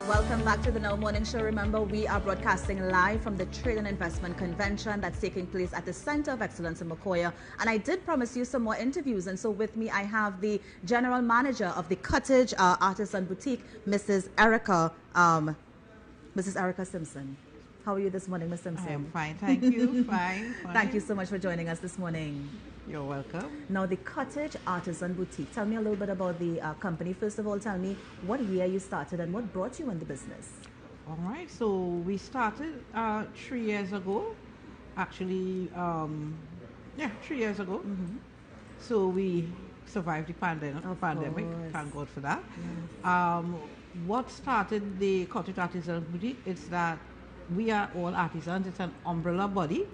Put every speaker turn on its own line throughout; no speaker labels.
Welcome back to the Now Morning Show. Remember, we are broadcasting live from the Trade and Investment Convention that's taking place at the Center of Excellence in Macoya. And I did promise you some more interviews. And so with me, I have the General Manager of the Kuttage Artisan Boutique, Mrs. Erica Simpson. How are you this morning, Ms. Simpson?
I am fine, thank you. Fine.
Thank you so much for joining us this morning.
You're welcome.
Now, the Kuttage Artisan Boutique. Tell me a little bit about the company. First of all, tell me what year you started and what brought you in the business.
All right, so we started 3 years ago. Actually, 3 years ago. So we survived the pandemic. Thank God for that. Yes. What started the Kuttage Artisan Boutique is that we are all artisans. It's an umbrella body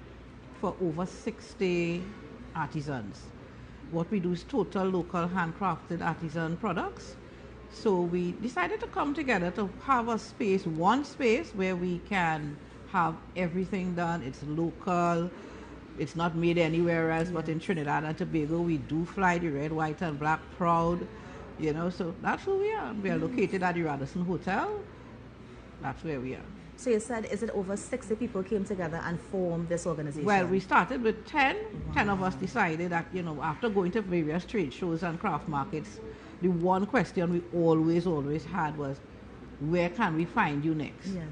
for over 60 artisans. What we do is total local handcrafted artisan products. So we decided to come together to have a space, one space where we can have everything done. It's local. It's not made anywhere else but in Trinidad and Tobago. We do fly the red, white and black proud, you know, so that's who we are. We are located at the Radisson Hotel. That's where we are.
So you said, is it over 60 people came together and formed this organization?
Well, we started with 10. 10 of us decided that, you know, after going to various trade shows and craft markets, the one question we always had was, where can we find you next?
Yes.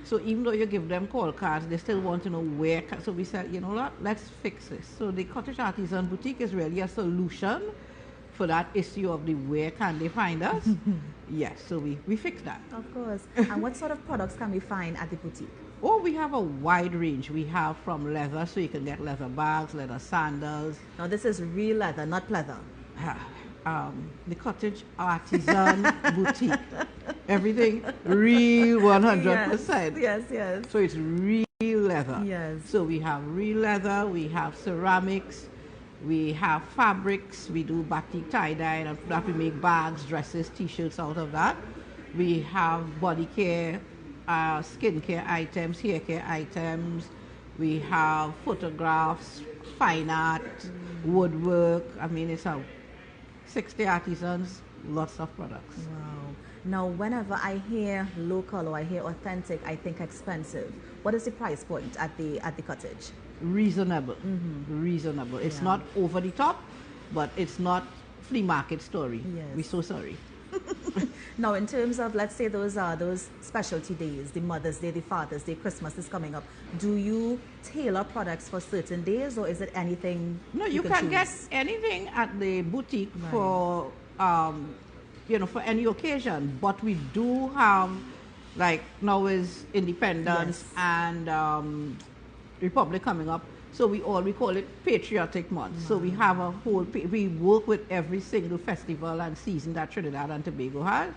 So even though you give them call cards, they still want to know where. So we said, you know what, let's fix this. So the Kuttage Artisan Boutique is really a solution for that issue of the where can they find us. Yes, so we fixed that.
Of course. And what sort of products can we find at the boutique?
Oh, we have a wide range. We have from leather, so you can get leather bags, leather sandals.
Now this is real leather, not pleather.
The Kuttage Artisan Boutique. Everything real 100%.
Yes.
So it's real leather.
Yes.
So we have real leather, we have ceramics, we have fabrics, we do batik tie-dye, and that we make bags, dresses, t-shirts out of that. We have body care, skin care items, hair care items. We have photographs, fine art, woodwork. I mean, it's a 60 artisans, lots of products.
Wow. Now, whenever I hear local or I hear authentic, I think expensive. What is the price point at the Kuttage?
Reasonable. Reasonable. It's not over the top, but it's not flea market story.
Yes.
We're so sorry.
Now, in terms of, let's say, those specialty days, the Mother's Day, the Father's Day, Christmas is coming up. Do you tailor products for certain days, or is it anything?
No, you can get anything at the boutique for, for any occasion. But we do have, like now is Independence and Republic coming up. So we call it Patriotic Month. So we have a whole, we work with every single festival and season that Trinidad and Tobago has.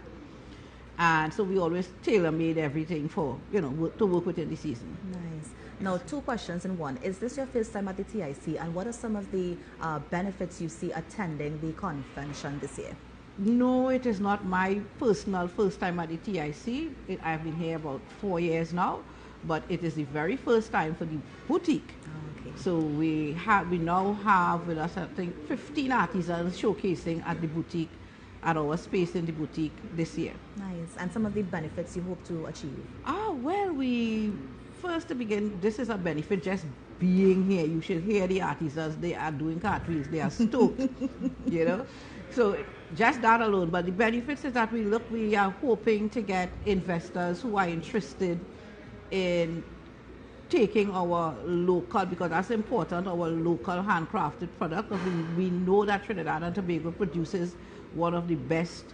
And so we always tailor-made everything for, to work within the season.
Nice. Now, 2 questions in one. Is this your first time at the TIC? And what are some of the benefits you see attending the convention this year?
No, it is not my personal first time at the TIC. I've been here about 4 years now. But it is the very first time for the boutique.
Okay.
So we now have with us, I think, 15 artisans showcasing at the boutique, at our space in the boutique this year.
Nice. And some of the benefits you hope to achieve?
Well, first to begin, this is a benefit just being here. You should hear the artisans. They are doing cartwheels. They are stoked, So just that alone. But the benefits is that we are hoping to get investors who are interested in taking our local, because that's important, our local handcrafted product. We know that Trinidad and Tobago produces one of the best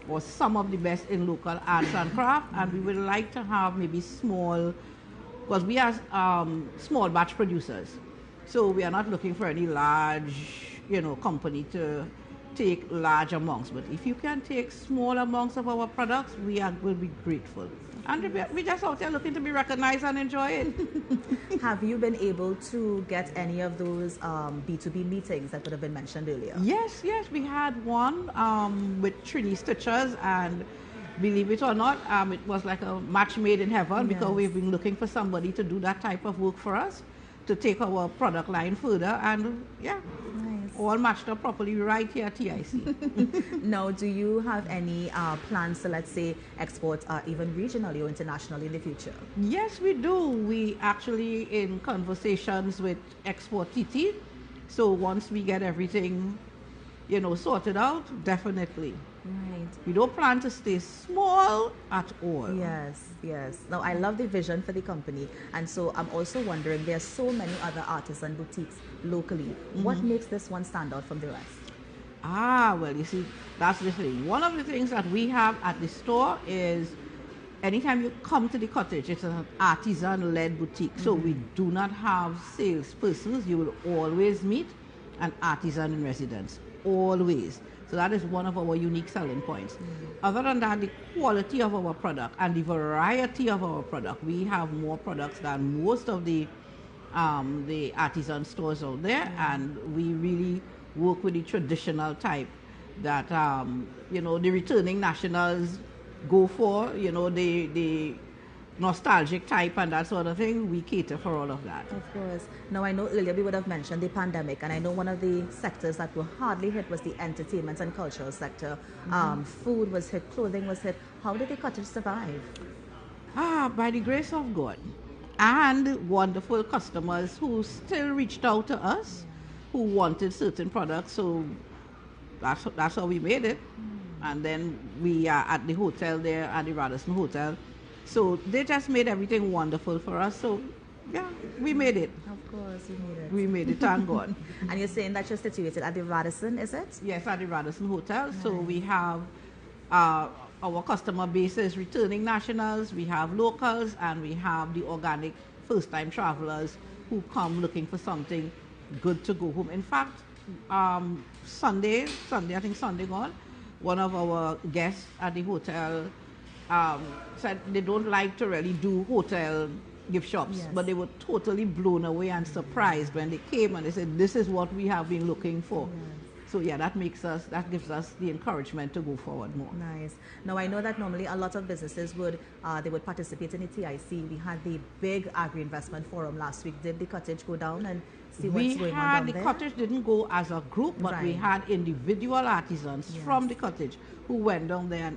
or some of the best in local arts and craft, and we would like to have maybe small, because we are small batch producers. So we are not looking for any large, company to take large amounts. But if you can take small amounts of our products, will be grateful. And we're just out there looking to be recognized and enjoy it.
Have you been able to get any of those B2B meetings that would have been mentioned earlier?
Yes, we had one with Trini Stitchers, and believe it or not, it was like a match made in heaven, because we've been looking for somebody to do that type of work for us, to take our product line further, and
Nice.
all matched up properly right here at TIC.
Now, do you have any plans to, let's say, export even regionally or internationally in the future?
Yes, we do. We actually in conversations with Export TT. So once we get everything, sorted out, definitely.
Right.
We don't plan to stay small at all.
Yes, yes. Now, I love the vision for the company. And so I'm also wondering, there are so many other artisan boutiques locally. What makes this one stand out from the rest?
Well, you see, that's the thing. One of the things that we have at the store is anytime you come to the cottage, it's an artisan-led boutique. So we do not have salespersons. You will always meet an artisan in residence. Always. So that is one of our unique selling points. Other than that, the quality of our product and the variety of our product. We have more products than most of the artisan stores out there, and we really work with the traditional type that the returning nationals go for, the nostalgic type and that sort of thing. We cater for all of that.
Of course. Now, I know earlier we would have mentioned the pandemic, and I know one of the sectors that were hardly hit was the entertainment and cultural sector. Food was hit, clothing was hit. How did the cottage survive?
By the grace of God. And wonderful customers who still reached out to us, who wanted certain products. So that's how we made it. And then we are at the hotel there, at the Radisson Hotel. So they just made everything wonderful for us. So yeah, we made it.
Of course, you made it.
We made it, thank God.
And you're saying that you're situated at the Radisson, is it?
Yes, at the Radisson Hotel. So we have our customer base is returning nationals, we have locals, and we have the organic first-time travelers who come looking for something good to go home. In fact, Sunday, I think Sunday gone, one of our guests at the hotel said they don't like to really do hotel gift shops,
Yes.
but they were totally blown away and surprised when they came and they said, this is what we have been looking for. So yeah, that gives us the encouragement to go forward more.
Nice. Now, I know that normally a lot of businesses would participate in the TIC. We had the big agri-investment forum last week. Did the cottage go down and see what's going on down
The
there?
cottage didn't go as a group, but we
Right.
had individual artisans
Yes.
from the cottage who went down there,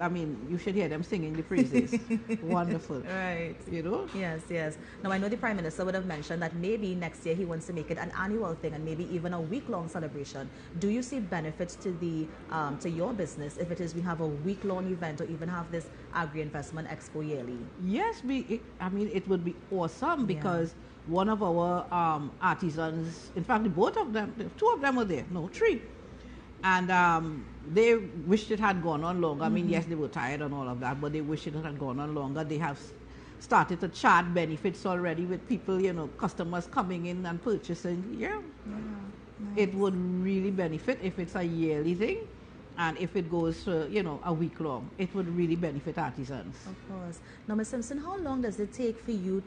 and you should hear them singing the praises. Wonderful.
Right.
Yes.
Yes. Now, I know the Prime Minister would have mentioned that maybe next year he wants to make it an annual thing and maybe even a week-long celebration. Do you see benefits to your business if it is we have a week-long event or even have this agri-investment expo yearly?
Yes, it would be awesome because one of our artisans, in fact, both of them, two of them were there, no, three. And they wished it had gone on longer. I mean, yes, they were tired and all of that, but they wished it had gone on longer. They have started to chart benefits already with people, customers coming in and purchasing. Yeah.
Nice.
It would really benefit if it's a yearly thing. And if it goes for, a week long, it would really benefit artisans.
Of course. Now, Ms. Simpson, how long does it take for you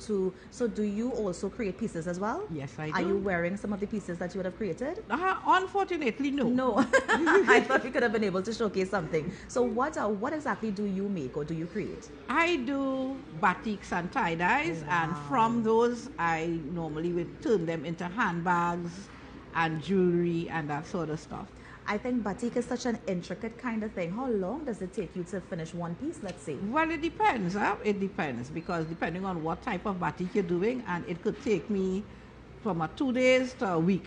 so do you also create pieces as well?
Yes, I do.
Are you wearing some of the pieces that you would have created?
Unfortunately, no.
No. I thought we could have been able to showcase something. So what exactly do you make or do you create?
I do batiks and tie-dyes, and from those, I normally would turn them into handbags and jewelry and that sort of stuff.
I think batik is such an intricate kind of thing. How long does it take you to finish one piece, let's say?
Well, it depends. It depends because depending on what type of batik you're doing, and it could take me from 2 days to a week.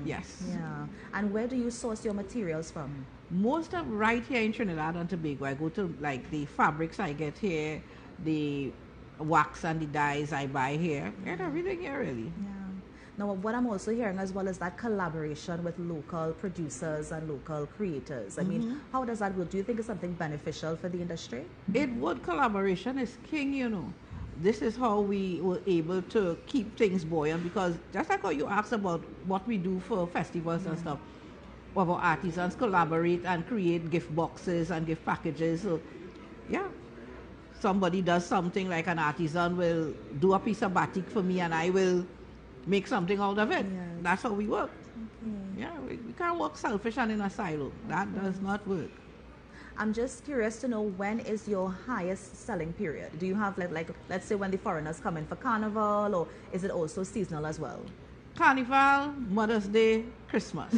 Yes.
Yeah. And where do you source your materials from?
Most of right here in Trinidad and Tobago, I go to like the fabrics I get here, the wax and the dyes I buy here, and everything here really.
Yeah. Now, what I'm also hearing as well is that collaboration with local producers and local creators. I mean, how does that work? Do you think it's something beneficial for the industry?
It would. Collaboration is king, This is how we were able to keep things buoyant because just like how you asked about what we do for festivals and stuff, our artisans collaborate and create gift boxes and gift packages. So, yeah. Somebody does something like an artisan will do a piece of batik for me and I will make something out of it.
Yes.
That's how we work.
Okay.
Yeah, we can't work selfish and in a silo. That does not work.
I'm just curious to know, when is your highest selling period? Do you have like let's say when the foreigners come in for carnival, or is it also seasonal as well?
Carnival, Mother's Day, Christmas.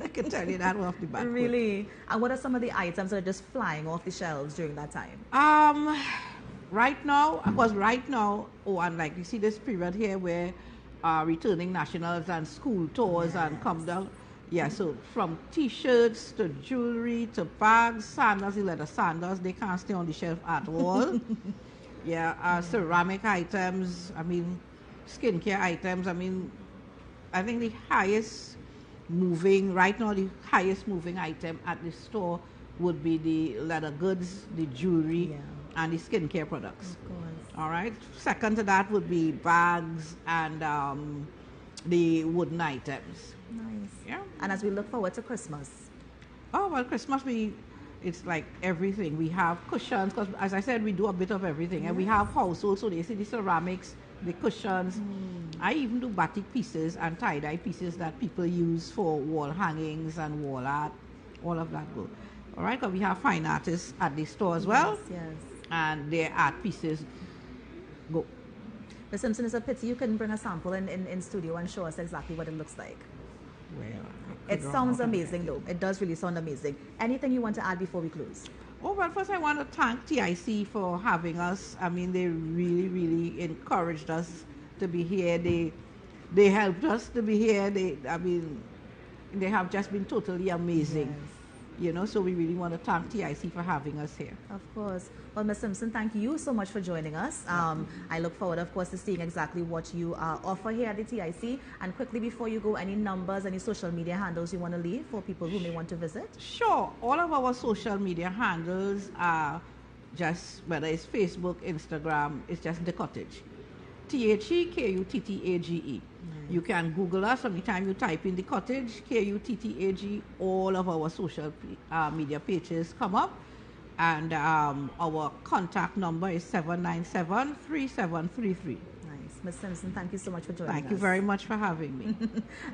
I can tell you that off the bat.
Really? And what are some of the items that are just flying off the shelves during that time?
Right now, and like you see this period here where returning nationals and school tours and come down. Yeah, so from t-shirts to jewelry to bags, sandals, the leather sandals, they can't stay on the shelf at all. Yeah, ceramic items, I mean, skincare items. I mean, I think the highest moving item at the store would be the leather goods, the jewelry, and the skincare products.
Of course.
All right. Second to that would be bags and the wooden items.
Nice.
Yeah.
And as we look forward to Christmas.
Oh, well, Christmas, it's like everything. We have cushions, because as I said, we do a bit of everything. And we have household, so they see the ceramics, the cushions. I even do batik pieces and tie-dye pieces that people use for wall hangings and wall art. All of that go. All right, because we have fine artists at the store as well.
Yes.
And their art pieces go.
Ms. Simpson, it's a pity you couldn't bring a sample in studio and show us exactly what it looks like.
Well,
it sounds amazing though. It does really sound amazing. Anything you want to add before we close?
Oh, well, first I want to thank TIC for having us. I mean, they really, really encouraged us to be here. They helped us to be here. They have just been totally amazing.
Yes.
You know, so we really want to thank TIC for having us here.
Of course. Well, Ms. Simpson, thank you so much for joining us. I look forward, of course, to seeing exactly what you offer here at the TIC. And quickly, before you go, any numbers, any social media handles you want to leave for people who may want to visit?
Sure. All of our social media handles are just, whether it's Facebook, Instagram, it's just The Kuttage. THEKUTTAGE. You can Google us. From the time you type in The Kuttage, KUTTAG, all of our social media pages come up. And our contact number is 797-3733.
Nice. Ms. Simpson, thank you so much for joining us.
Thank you very much for having me.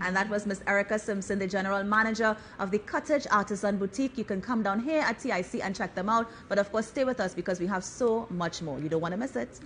And that was Ms. Erica Simpson, the General Manager of the Kuttage Artisan Boutique. You can come down here at TIC and check them out. But of course, stay with us because we have so much more. You don't want to miss it.